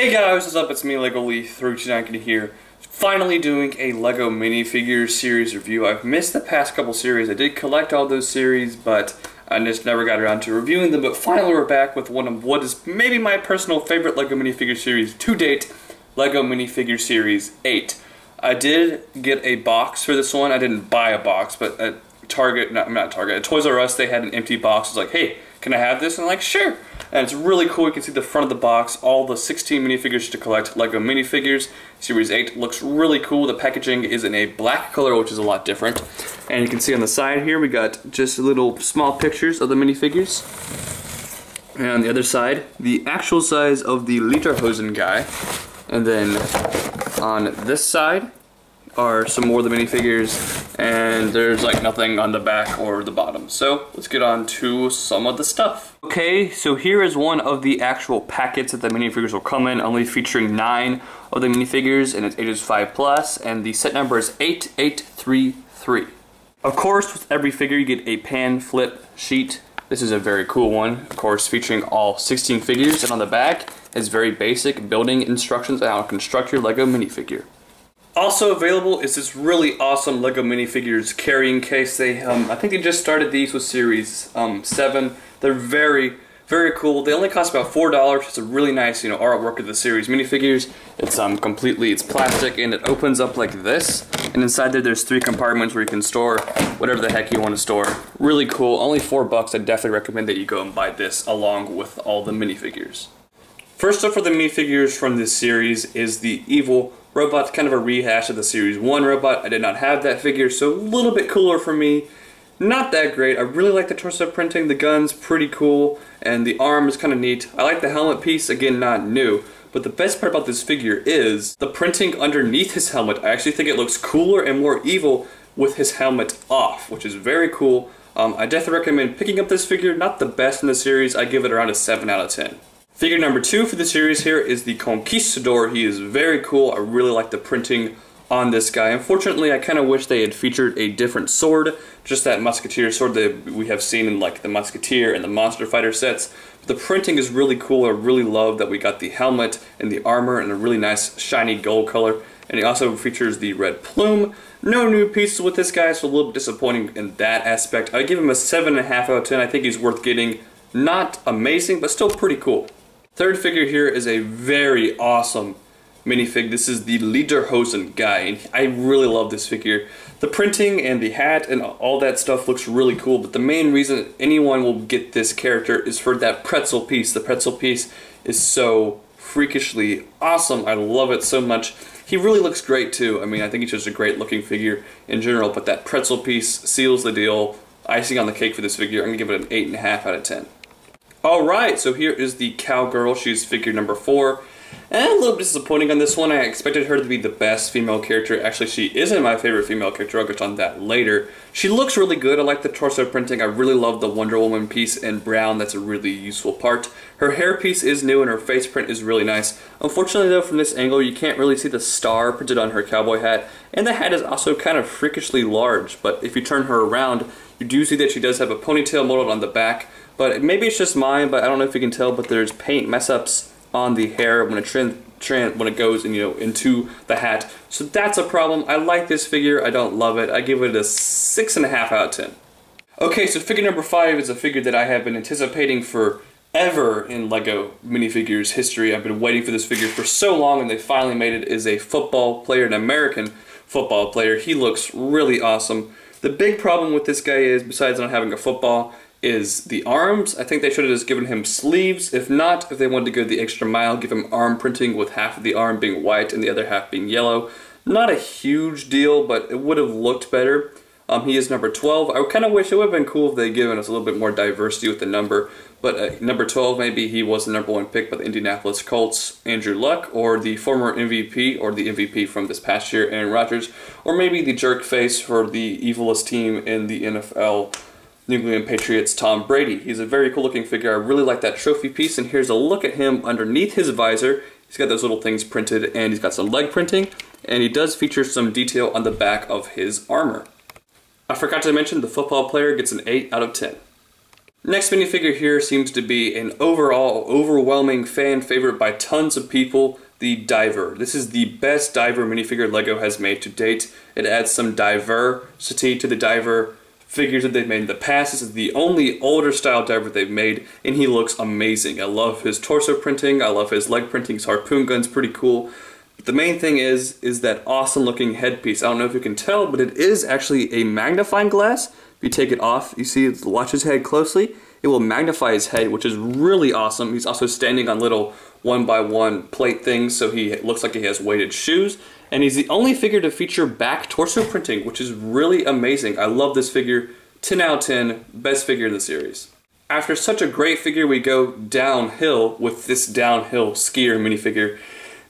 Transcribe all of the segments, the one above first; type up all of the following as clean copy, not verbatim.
Hey guys, what's up? It's me, Lego Lee 329 here. Finally doing a Lego minifigures series review. I've missed the past couple series. I did collect all those series, but I just never got around to reviewing them. But finally we're back with one of what is maybe my personal favorite Lego minifigure series to date, Lego Minifigure Series 8. I did get a box for this one. I didn't buy a box, but at Target, not Target, at Toys R Us they had an empty box. I was like, hey, can I have this? And I'm like, sure. And it's really cool. You can see the front of the box, all the 16 minifigures to collect. Lego Minifigures Series 8 looks really cool. The packaging is in a black color, which is a lot different. And you can see on the side here, we got just little small pictures of the minifigures. And on the other side, the actual size of the Lederhosen guy. And then on this side are some more of the minifigures, and there's like nothing on the back or the bottom. So let's get on to some of the stuff. Okay, so here is one of the actual packets that the minifigures will come in, only featuring 9 of the minifigures, and it's ages 5+, and the set number is 8833. Of course, with every figure you get a pan flip sheet. This is a very cool one, of course, featuring all 16 figures, and on the back is very basic building instructions on how to construct your Lego minifigure. Also available is this really awesome Lego minifigures carrying case. I think they just started these with Series 7. They're very, very cool. They only cost about $4. It's a really nice, artwork of the series minifigures. It's plastic, and it opens up like this. And inside there's 3 compartments where you can store whatever the heck you want to store. Really cool. Only $4. I definitely recommend that you go and buy this along with all the minifigures. First up for the minifigures from this series is the evil robot, kind of a rehash of the Series 1 robot. I did not have that figure, so a little bit cooler for me. Not that great. I really like the torso printing. The gun's pretty cool, and the arm is kind of neat. I like the helmet piece, again, not new. But the best part about this figure is the printing underneath his helmet. I actually think it looks cooler and more evil with his helmet off, which is very cool. I definitely recommend picking up this figure. Not the best in the series. I give it around a 7 out of 10. Figure number 2 for the series here is the Conquistador. He is very cool. I really like the printing on this guy. Unfortunately, I kind of wish they had featured a different sword, just that musketeer sword that we have seen in like the Musketeer and the Monster Fighter sets. But the printing is really cool. I really love that we got the helmet and the armor in a really nice shiny gold color. And he also features the red plume. No new pieces with this guy, so a little bit disappointing in that aspect. I give him a 7.5 out of 10. I think he's worth getting. Not amazing, but still pretty cool. Third figure here is a very awesome minifig. This is the Lederhosen guy, and I really love this figure. The printing and the hat and all that stuff looks really cool, but the main reason anyone will get this character is for that pretzel piece. The pretzel piece is so freakishly awesome. I love it so much. He really looks great too. I mean, I think he's just a great looking figure in general, but that pretzel piece seals the deal. Icing on the cake for this figure. I'm going to give it an 8.5 out of 10. Alright, so here is the Cowgirl Shoes figure number 4. And a little disappointing on this one. I expected her to be the best female character. Actually, she isn't my favorite female character. I'll get on that later. She looks really good. I like the torso printing. I really love the Wonder Woman piece in brown. That's a really useful part. Her hair piece is new and her face print is really nice. Unfortunately though, from this angle, you can't really see the star printed on her cowboy hat. And the hat is also kind of freakishly large. But if you turn her around, you do see that she does have a ponytail molded on the back. But maybe it's just mine, but I don't know if you can tell, but there's paint mess-ups on the hair when it goes into the hat. So that's a problem. I like this figure. I don't love it. I give it a 6.5 out of 10. Okay, so figure number 5 is a figure that I have been anticipating forever in Lego minifigures history. I've been waiting for this figure for so long, and they finally made it. It is a football player, an American football player. He looks really awesome. The big problem with this guy is, besides not having a football, is the arms. I think they should have just given him sleeves. If not, if they wanted to go the extra mile, give him arm printing with half of the arm being white and the other half being yellow. Not a huge deal, but it would have looked better. He is number 12. I kind of wish it would have been cool if they had given us a little bit more diversity with the number, but number 12, maybe he was the number 1 pick by the Indianapolis Colts, Andrew Luck, or the former MVP, or the MVP from this past year, Aaron Rodgers, or maybe the jerk face for the evilest team in the NFL, New England Patriots, Tom Brady. He's a very cool looking figure. I really like that trophy piece, and here's a look at him underneath his visor. He's got those little things printed, and he's got some leg printing, and he does feature some detail on the back of his armor. I forgot to mention the football player gets an 8 out of 10. Next minifigure here seems to be an overall overwhelming fan favorite by tons of people, the Diver. This is the best Diver minifigure LEGO has made to date. It adds some diversity to the Diver figures that they've made in the past. This is the only older style Diver they've made, and he looks amazing. I love his torso printing, I love his leg printing, his harpoon gun's pretty cool. But the main thing is that awesome looking headpiece. I don't know if you can tell, but it is actually a magnifying glass. If you take it off, you see, watch his head closely, it will magnify his head, which is really awesome. He's also standing on little 1x1 plate things, so he looks like he has weighted shoes. And he's the only figure to feature back torso printing, which is really amazing. I love this figure. 10 out of 10, best figure in the series. After such a great figure, we go downhill with this downhill skier minifigure.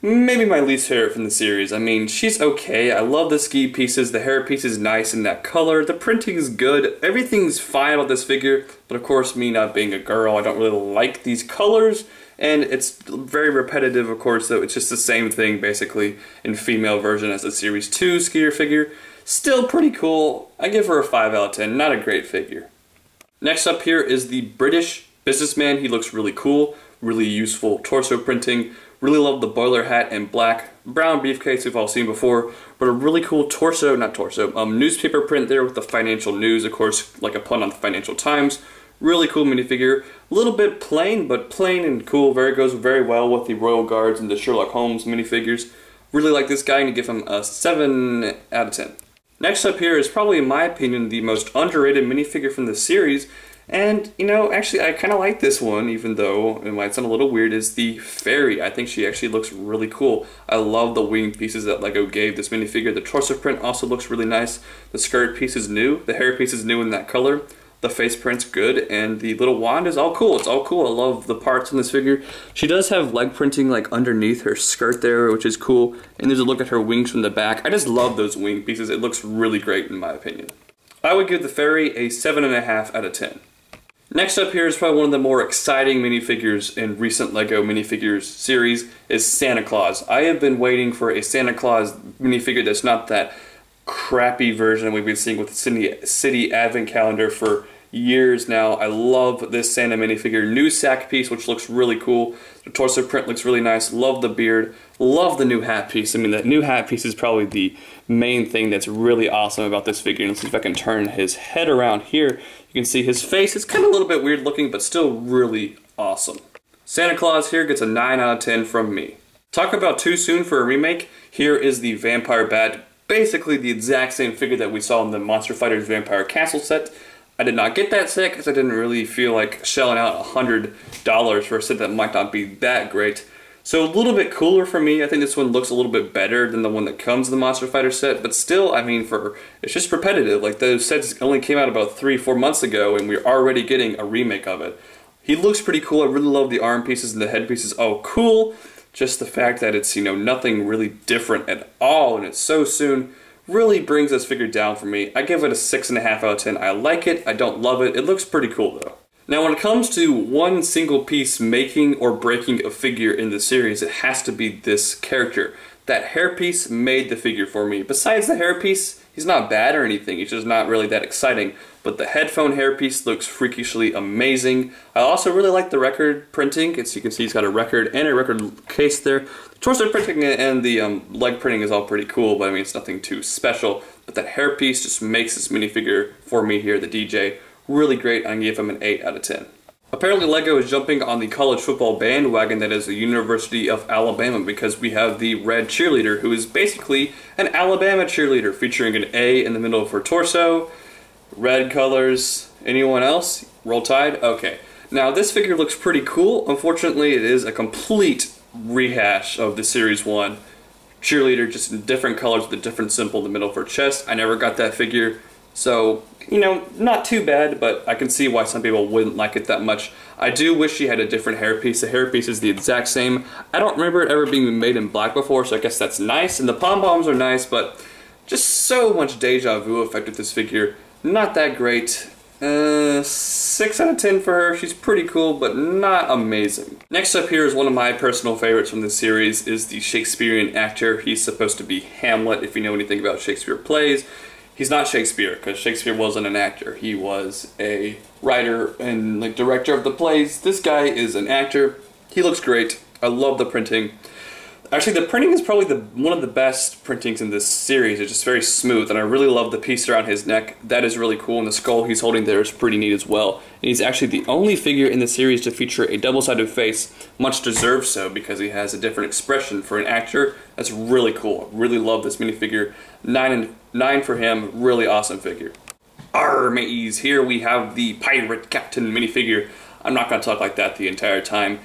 Maybe my least favorite from the series. I mean, she's okay. I love the ski pieces. The hair piece is nice in that color. The printing is good. Everything's fine about this figure. But of course, me not being a girl, I don't really like these colors. And it's very repetitive, of course, so it's just the same thing, basically, in female version as the Series 2 skier figure. Still pretty cool. I give her a 5 out of 10. Not a great figure. Next up here is the British businessman. He looks really cool. Really useful torso printing. Really love the boiler hat and brown briefcase we've all seen before, but a really cool newspaper print there with the financial news, of course, like a pun on the Financial Times. Really cool minifigure. A little bit plain, but plain and cool. Goes very well with the Royal Guards and the Sherlock Holmes minifigures. Really like this guy and give him a 7 out of 10. Next up here is probably, in my opinion, the most underrated minifigure from the series. And, you know, actually I kind of like this one, even though it might sound a little weird, is the Fairy. I think she actually looks really cool. I love the wing pieces that LEGO gave this minifigure. The torso print also looks really nice. The skirt piece is new. The hair piece is new in that color. The face print's good, and the little wand is all cool. It's all cool. I love the parts in this figure. She does have leg printing like underneath her skirt there, which is cool. And there's a look at her wings from the back. I just love those wing pieces. It looks really great in my opinion. I would give the Fairy a 7.5 out of 10. Next up here is probably one of the more exciting minifigures in recent LEGO minifigures series is Santa Claus. I have been waiting for a Santa Claus minifigure that's not that crappy version we've been seeing with the City Advent Calendar for years now. I love this Santa minifigure. New sack piece, which looks really cool. The torso print looks really nice. Love the beard. Love the new hat piece. I mean, that new hat piece is probably the main thing that's really awesome about this figure. Let's see if I can turn his head around here. You can see his face. It's kind of a little bit weird looking, but still really awesome. Santa Claus here gets a 9 out of 10 from me. Talk about too soon for a remake. Here is the Vampire Bat. Basically the exact same figure that we saw in the Monster Fighters Vampire Castle set. I did not get that set because I didn't really feel like shelling out $100 for a set that might not be that great. So a little bit cooler for me. I think this one looks a little bit better than the one that comes in the Monster Fighter set, but still, I mean, it's just repetitive. Like, those sets only came out about 3-4 months ago, and we're already getting a remake of it. He looks pretty cool. I really love the arm pieces and the head pieces. Oh, cool. Just the fact that it's, you know, nothing really different at all, and it's so soon, really brings this figure down for me. I give it a 6.5 out of 10. I like it. I don't love it. It looks pretty cool, though. Now, when it comes to one single piece making or breaking a figure in the series, it has to be this character. That hairpiece made the figure for me. Besides the hairpiece, he's not bad or anything. He's just not really that exciting. But the headphone hairpiece looks freakishly amazing. I also really like the record printing. As you can see, he's got a record and a record case there. The torso printing and the leg printing is all pretty cool, but I mean, it's nothing too special. But that hairpiece just makes this minifigure for me here, the DJ, really great. I give him an 8 out of 10. Apparently LEGO is jumping on the college football bandwagon that is the University of Alabama, because we have the red cheerleader, who is basically an Alabama cheerleader, featuring an A in the middle of her torso, red colors. Anyone else? Roll Tide? Okay. Now this figure looks pretty cool. Unfortunately, it is a complete rehash of the Series 1 cheerleader, just in different colors with a different symbol in the middle of her chest. I never got that figure. So, you know, not too bad, but I can see why some people wouldn't like it that much. I do wish she had a different hairpiece. The hairpiece is the exact same. I don't remember it ever being made in black before, so I guess that's nice. And the pom-poms are nice, but just so much deja vu effect with this figure. Not that great. 6 out of 10 for her. She's pretty cool, but not amazing. Next up here is one of my personal favorites from this series, is the Shakespearean actor. He's supposed to be Hamlet, if you know anything about Shakespeare plays. He's not Shakespeare, because Shakespeare wasn't an actor. He was a writer and like director of the plays. This guy is an actor. He looks great. I love the printing. Actually, the printing is probably one of the best printings in this series. It's just very smooth, and I really love the piece around his neck. That is really cool, and the skull he's holding there is pretty neat as well. And he's actually the only figure in the series to feature a double-sided face, much deserved so, because he has a different expression for an actor. That's really cool. I really love this minifigure. 9 for him. Really awesome figure. Arr, mateys, here we have the Pirate Captain minifigure. I'm not going to talk like that the entire time.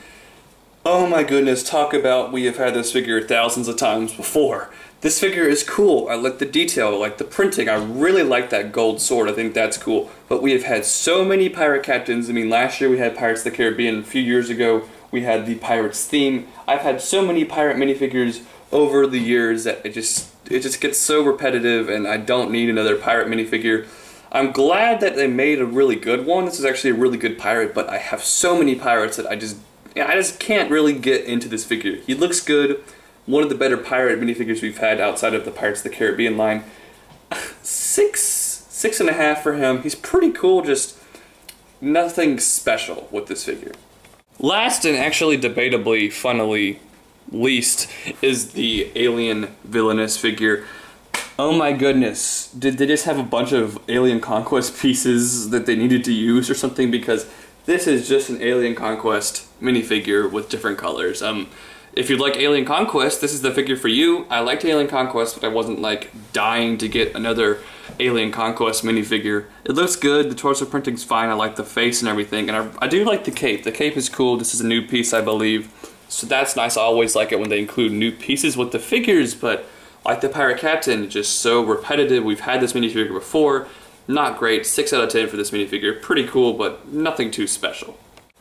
Oh my goodness, talk about we have had this figure thousands of times before. This figure is cool. I like the detail, I like the printing. I really like that gold sword. I think that's cool. But we have had so many pirate captains. I mean, last year we had Pirates of the Caribbean. A few years ago we had the Pirates theme. I've had so many pirate minifigures over the years that it just gets so repetitive, and I don't need another pirate minifigure. I'm glad that they made a really good one. This is actually a really good pirate, but I have so many pirates that I just can't really get into this figure. He looks good. One of the better pirate minifigures we've had outside of the Pirates of the Caribbean line. 6.5 for him. He's pretty cool, just nothing special with this figure. Last, and actually debatably, funnily least, is the Alien Villainous figure. Oh my goodness. Did they just have a bunch of Alien Conquest pieces that they needed to use or something? Because this is just an Alien Conquest minifigure with different colors. If you like Alien Conquest, this is the figure for you. I liked Alien Conquest, but I wasn't like dying to get another Alien Conquest minifigure. It looks good, the torso printing's fine, I like the face and everything, and I do like the cape. The cape is cool, this is a new piece I believe, so that's nice. I always like it when they include new pieces with the figures, but like the Pirate Captain, just so repetitive. We've had this minifigure before. Not great. 6 out of 10 for this minifigure. Pretty cool, but nothing too special.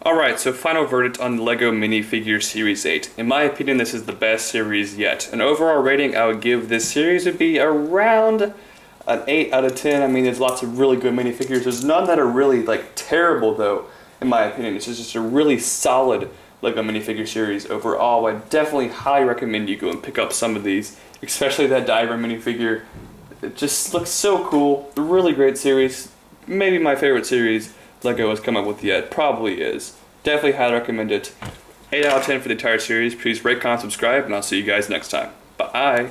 Alright, so final verdict on the LEGO Minifigure Series 8. In my opinion, this is the best series yet. An overall rating I would give this series would be around an 8 out of 10. I mean, there's lots of really good minifigures. There's none that are really, like, terrible, though, in my opinion. This is just a really solid LEGO Minifigure series overall. I definitely highly recommend you go and pick up some of these, especially that diagram minifigure. It just looks so cool. A really great series. Maybe my favorite series LEGO has come up with yet. Probably is. Definitely highly recommend it. 8 out of 10 for the entire series. Please rate, comment, subscribe, and I'll see you guys next time. Bye.